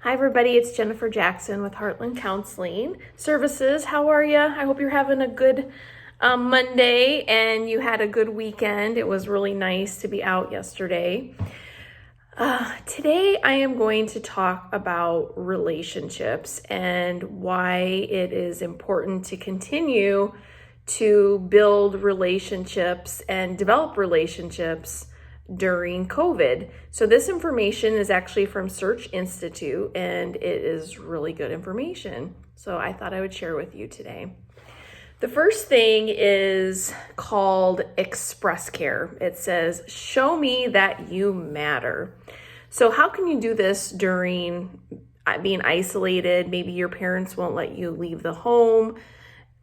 Hi everybody, it's Jennifer Jackson with Heartland Counseling Services. How are you? I hope you're having a good Monday and you had a good weekend. It was really nice to be out yesterday. Today I am going to talk about relationships and why it is important to continue to build relationships and develop relationships during COVID. So this information is actually from Search Institute and it is really good information. So I thought I would share with you today. The first thing is called Express Care. It says, show me that you matter. So how can you do this during being isolated? Maybe your parents won't let you leave the home,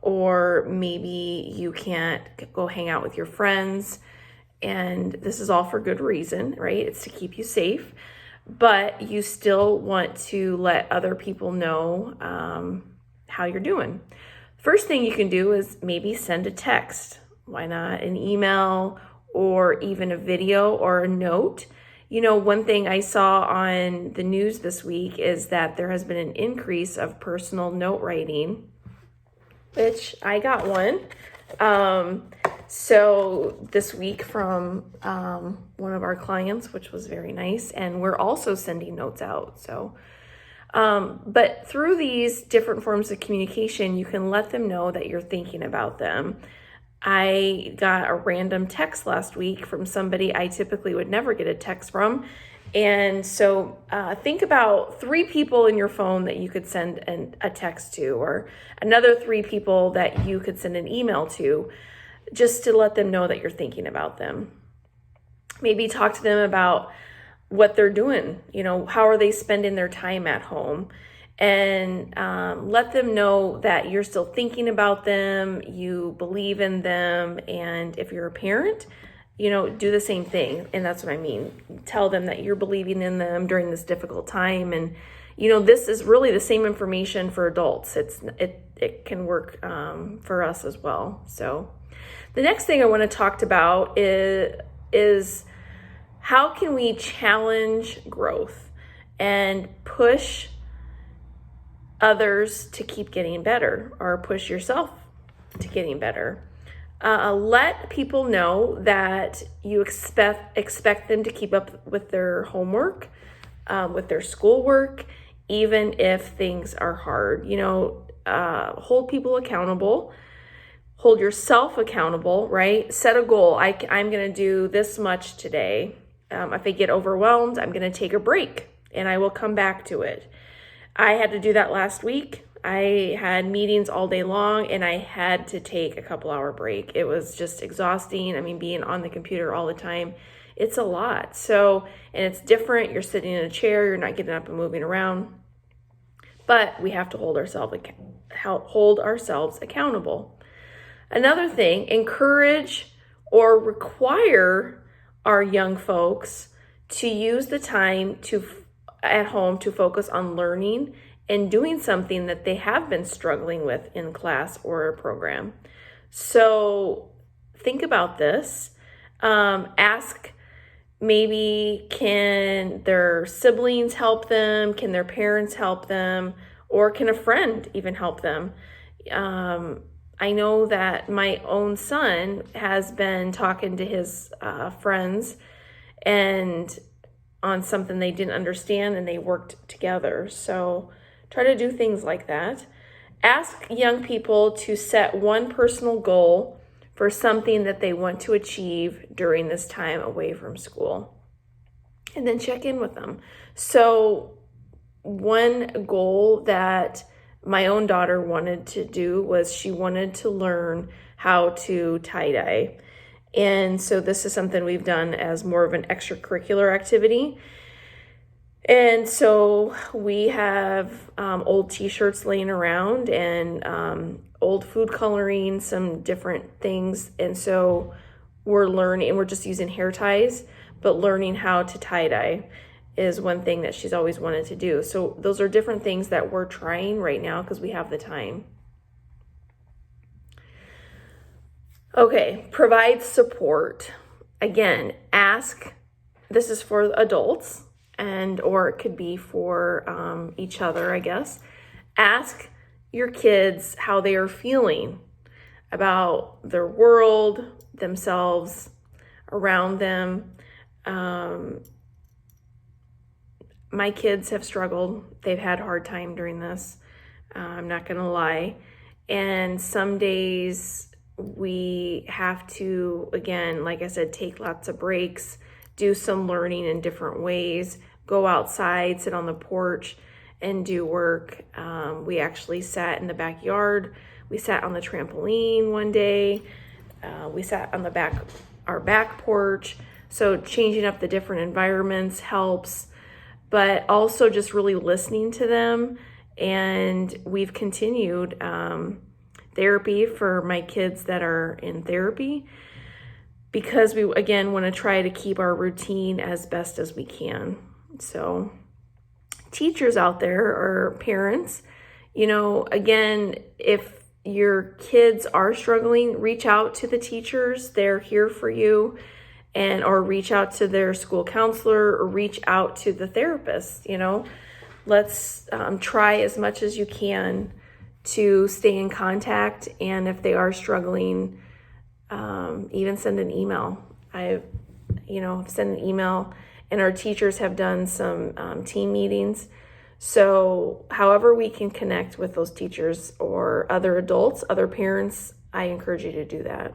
or maybe you can't go hang out with your friends. And this is all for good reason, right? It's to keep you safe, but you still want to let other people know how you're doing. First thing you can do is maybe send a text. Why not an email or even a video or a note? You know, one thing I saw on the news this week is that there has been an increase of personal note writing, which I got one. So this week from one of our clients, which was very nice, and we're also sending notes out. So, but through these different forms of communication, you can let them know that you're thinking about them. I got a random text last week from somebody I typically would never get a text from. And so think about 3 people in your phone that you could send a text to, or another 3 people that you could send an email to, just to let them know that you're thinking about them. Maybe talk to them about what they're doing, you know, how are they spending their time at home, and let them know that you're still thinking about them, you believe in them, and if you're a parent, you know, do the same thing. And that's what I mean. Tell them that you're believing in them during this difficult time. And, you know, this is really the same information for adults. It can work for us as well. So the next thing I want to talk about is how can we challenge growth and push others to keep getting better, or push yourself to getting better. Let people know that you expect them to keep up with their homework, with their schoolwork, even if things are hard. You know, hold people accountable. Hold yourself accountable, right? Set a goal. I'm going to do this much today. If I get overwhelmed, I'm going to take a break and I will come back to it. I had to do that last week. I had meetings all day long and I had to take a couple-hour break. It was just exhausting. I mean, being on the computer all the time, it's a lot. So, and it's different. You're sitting in a chair, you're not getting up and moving around. But we have to hold ourselves accountable. Another thing, encourage or require our young folks to use the time at home to focus on learning and doing something that they have been struggling with in class or a program. So think about this. Ask, maybe can their siblings help them? Can their parents help them? Or can a friend even help them? I know that my own son has been talking to his friends and on something they didn't understand, and they worked together. So try to do things like that. Ask young people to set one personal goal for something that they want to achieve during this time away from school, and then check in with them. So one goal that my own daughter wanted to do was she wanted to learn how to tie-dye. And so this is something we've done as more of an extracurricular activity. And so we have old t-shirts laying around and old food coloring, some different things. And so we're learning, and we're just using hair ties, but learning how to tie-dye is one thing that she's always wanted to do. So those are different things that we're trying right now because we have the time. Okay, provide support. Again, ask, this is for adults, or it could be for each other, I guess. Ask your kids how they are feeling about their world, themselves, around them. My kids have struggled. They've had a hard time during this. I'm not going to lie. And some days we have to, again, like I said, take lots of breaks, do some learning in different ways, go outside, sit on the porch and do work. We actually sat in the backyard. We sat on the trampoline one day. We sat on our back porch. So changing up the different environments helps, but also just really listening to them. And we've continued therapy for my kids that are in therapy, because we, again, want to try to keep our routine as best as we can. So teachers out there or parents, again, if your kids are struggling, reach out to the teachers. They're here for you. Or reach out to their school counselor, or reach out to the therapist. Let's try as much as you can to stay in contact. And if they are struggling, even send an email. I've sent an email, and our teachers have done some team meetings. So however we can connect with those teachers or other adults, other parents, I encourage you to do that.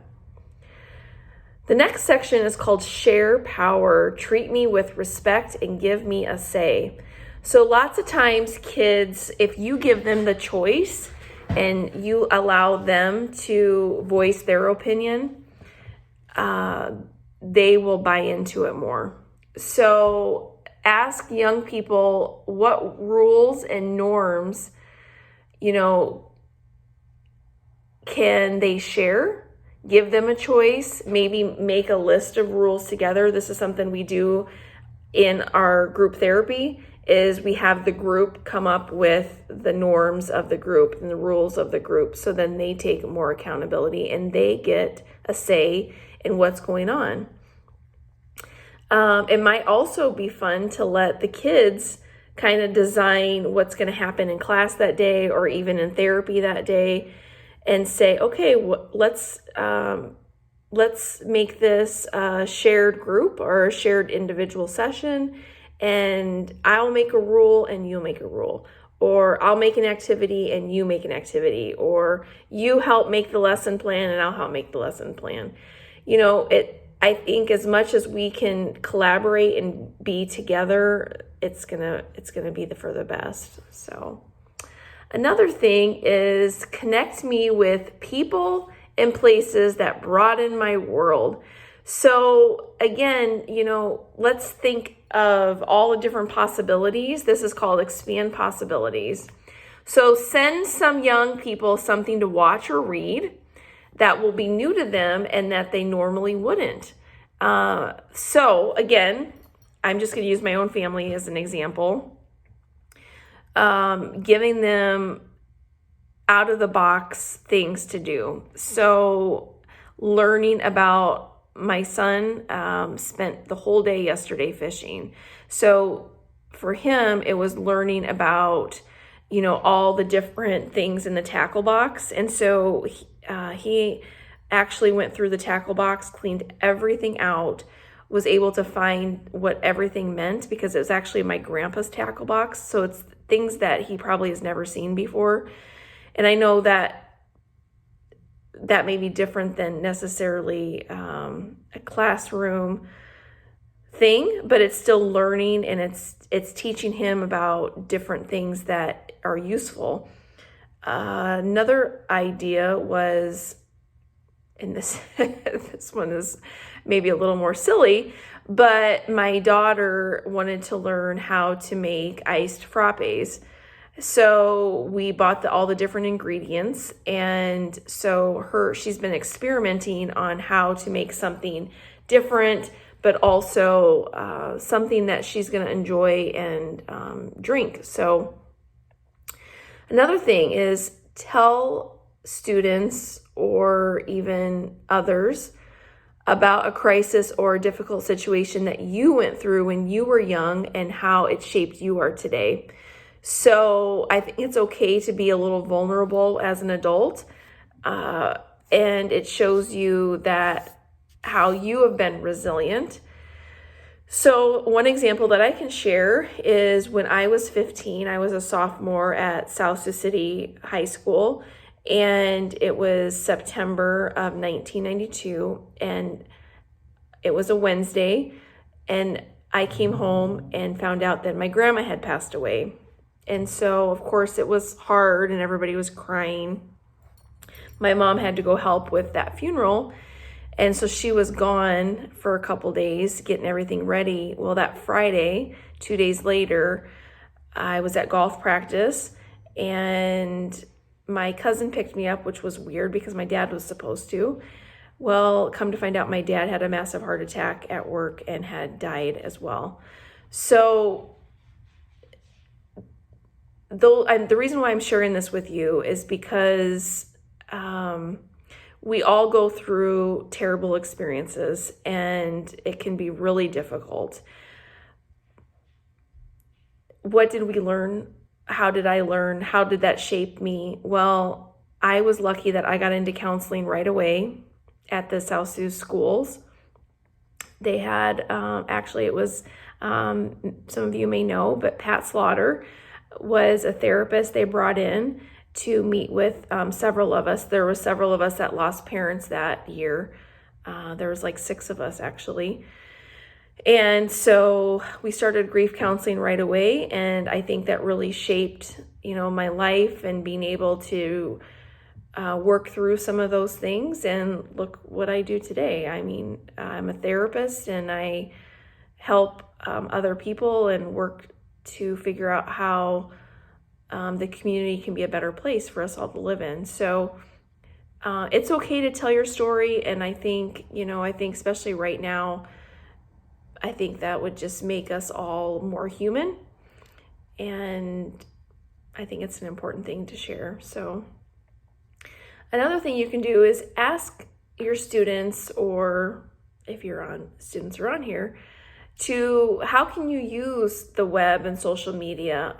The next section is called Share Power. Treat me with respect and give me a say. So lots of times kids, if you give them the choice and you allow them to voice their opinion, they will buy into it more. So ask young people what rules and norms, can they share? Give them a choice, maybe make a list of rules together. This is something we do in our group therapy, is we have the group come up with the norms of the group and the rules of the group. So then they take more accountability and they get a say in what's going on. It might also be fun to let the kids kind of design what's going to happen in class that day or even in therapy that day, and say, okay, let's make this a shared group or a shared individual session, and I'll make a rule and you'll make a rule, or I'll make an activity and you make an activity, or you help make the lesson plan and I'll help make the lesson plan. I think as much as we can collaborate and be together, it's gonna be for the best. So. Another thing is connect me with people and places that broaden my world. So again, let's think of all the different possibilities. This is called expand possibilities. So send some young people something to watch or read that will be new to them and that they normally wouldn't. So again, I'm just going to use my own family as an example. Giving them out of the box things to do. So learning about, my son spent the whole day yesterday fishing. So for him, it was learning about, all the different things in the tackle box. And so he actually went through the tackle box, cleaned everything out, was able to find what everything meant, because it was actually my grandpa's tackle box. So it's things that he probably has never seen before. And I know that may be different than necessarily a classroom thing, but it's still learning, and it's teaching him about different things that are useful. Another idea was, and this this one is maybe a little more silly, but my daughter wanted to learn how to make iced frappes. So we bought all the different ingredients, and so she's been experimenting on how to make something different, but also something that she's going to enjoy and drink. So another thing is, tell students or even others about a crisis or a difficult situation that you went through when you were young and how it shaped you are today. So I think it's okay to be a little vulnerable as an adult. And it shows you that how you have been resilient. So one example that I can share is when I was 15, I was a sophomore at South Sioux City High School, and it was September of 1992, and it was a Wednesday, and I came home and found out that my grandma had passed away. And so, of course, it was hard and everybody was crying. My mom had to go help with that funeral. And so she was gone for a couple days getting everything ready. Well, that Friday, 2 days later, I was at golf practice and my cousin picked me up, which was weird because my dad was supposed to. Well, come to find out, my dad had a massive heart attack at work and had died as well. So the reason why I'm sharing this with you is because we all go through terrible experiences and it can be really difficult. What did we learn? How did I learn? How did that shape me? Well, I was lucky that I got into counseling right away at the South Sioux schools. They had, actually it was, some of you may know, but Pat Slaughter was a therapist they brought in to meet with several of us. There were several of us that lost parents that year. There was like 6 of us actually. And so we started grief counseling right away. And I think that really shaped, my life and being able to work through some of those things. And look what I do today. I mean, I'm a therapist and I help other people and work to figure out how the community can be a better place for us all to live in. So it's okay to tell your story. And I think especially right now, I think that would just make us all more human. And I think it's an important thing to share. So another thing you can do is ask your students, or if students are on here, to how can you use the web and social media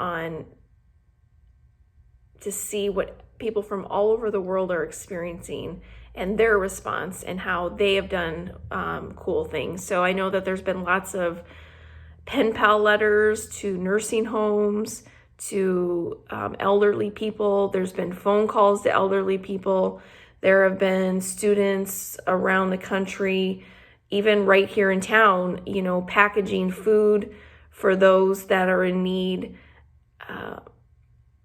to see what people from all over the world are experiencing and their response and how they have done cool things. So I know that there's been lots of pen pal letters to nursing homes, to elderly people. There's been phone calls to elderly people. There have been students around the country, even right here in town, packaging food for those that are in need.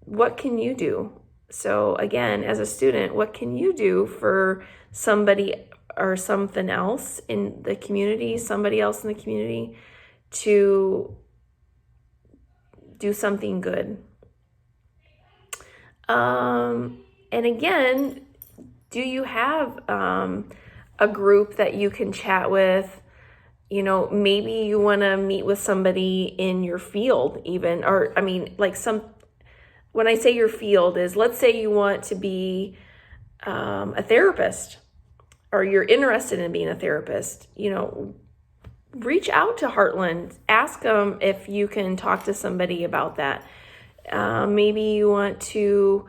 What can you do? So again, as a student, what can you do for somebody or something else in the community, somebody else in the community, to do something good? And again, do you have a group that you can chat with? Maybe you want to meet with somebody in your field even, or when I say your field is, let's say you want to be a therapist, or you're interested in being a therapist, reach out to Heartland. Ask them if you can talk to somebody about that. Maybe you want to,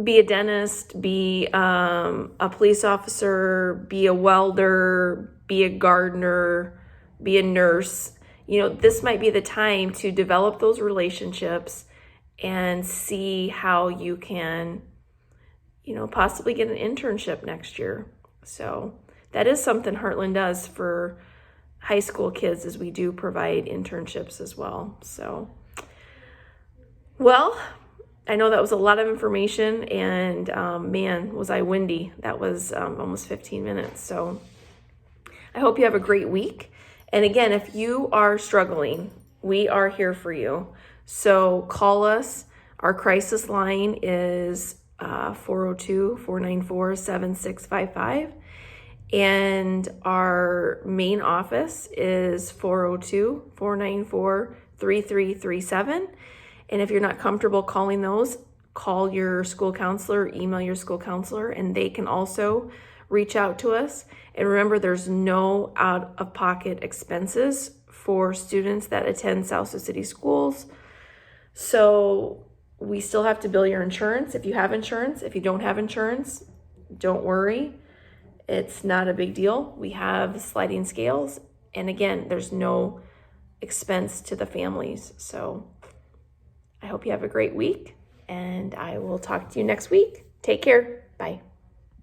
be a dentist, be a police officer, be a welder, be a gardener, be a nurse. This might be the time to develop those relationships and see how you can, possibly get an internship next year. So that is something Heartland does for high school kids, is we do provide internships as well. So, well, I know that was a lot of information, and man, was I windy. That was almost 15 minutes. So I hope you have a great week. And again, if you are struggling, we are here for you. So call us. Our crisis line is 402-494-7655. And our main office is 402-494-3337. And if you're not comfortable calling those, call your school counselor, email your school counselor, and they can also reach out to us. And remember, there's no out-of-pocket expenses for students that attend South Sioux City schools. So we still have to bill your insurance if you have insurance. If you don't have insurance, don't worry. It's not a big deal. We have sliding scales. And again, there's no expense to the families. So I hope you have a great week, and I will talk to you next week. Take care. Bye.